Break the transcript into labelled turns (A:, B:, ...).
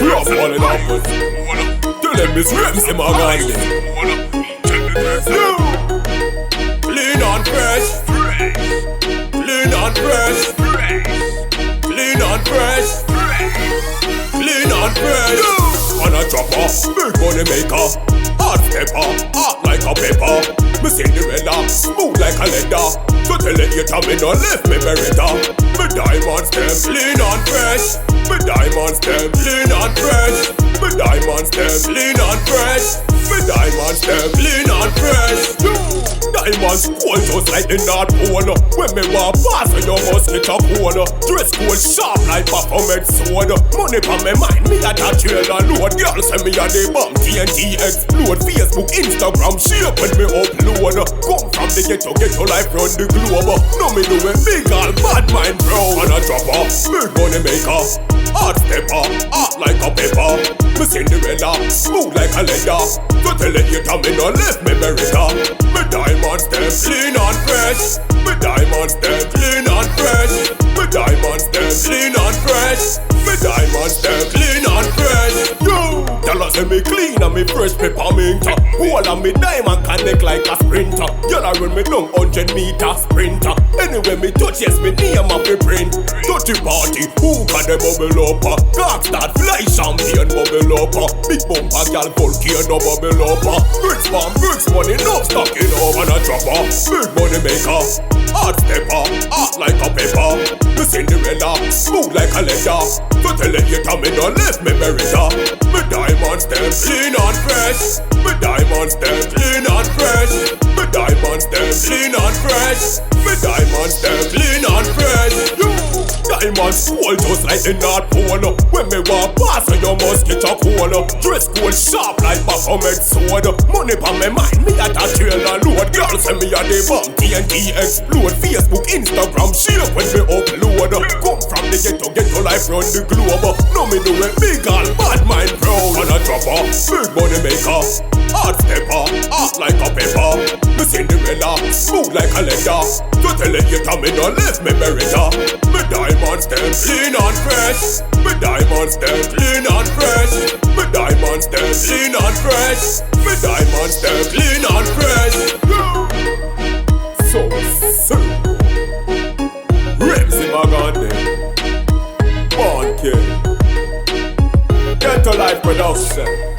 A: Love all it up. Tell them it's Ramzey Magandey. Clean and fresh. Clean and fresh. Clean and fresh. Clean and fresh. On a dropper, big money maker. Hot stepper, hot like a pepper. Me Cinderella, smooth like a leather. So tell it you tell me no left me beretta. Me diamonds them clean and fresh. Me diamonds them clean and fresh. Me diamonds them clean and fresh. Me diamonds them clean and fresh. Diamonds cold just like the North Pole. When me walk past you must get a pole. Dress cold sharp like Baphomet sword. Money for me mind, me a that trailer load. Girl say me a the bomb, TNT explode. Facebook, Instagram, shape when me upload. Come from the ghetto life run the globe. Now me do a big all bad mind bro. And a dropper, big money maker. Hot stepper, hot like a pepper. Me Cinderella, smooth like a leather. So tell it you tell me no left me beretta. Me diamonds them clean and fresh. Me diamonds them clean and fresh. Me diamonds them clean and fresh. Me diamonds them clean and fresh. Yo, tell us me clean and me fresh peppermint. All of me diamond connect like a sprinter. Girl I run me down 100-meter sprinter. Anyway me touch yes me name of me print. Touchy party, who can the bubble up? Cock start fly champion bubble up. Big bumper gal volcano bubble up. Bricks farm bricks money no stocking up. And a dropper, big money maker. Hot stepper, hot like a pepper. Me Cinderella, smooth like a leather. So tell it you tell me no left me beretta. Me diamonds them clean and fresh. Me diamonds them clean and fresh. Me diamonds them clean and fresh. Me diamonds them clean and fresh. Diamonds cold just like the North Pole. When me walk past you must get a cold. Dress cold sharp like Baphomet sword. Money for me mind, me at a trailer load. Girl say me a the bomb, TNT explode. Facebook, Instagram, share when me upload. Come from the ghetto life run the globe. Now me do a big all bad mind proud. And a dropper, big money maker. Hot stepper, hot like a pepper. Me Cinderella, smooth like a leather. So tell it you tell me no left me beretta. Me diamonds them clean and fresh. Me diamonds them clean and fresh. Me diamonds them clean and fresh. Me diamonds them clean and fresh. So Ramzey Magandey, Born King, Ghetto Life Production.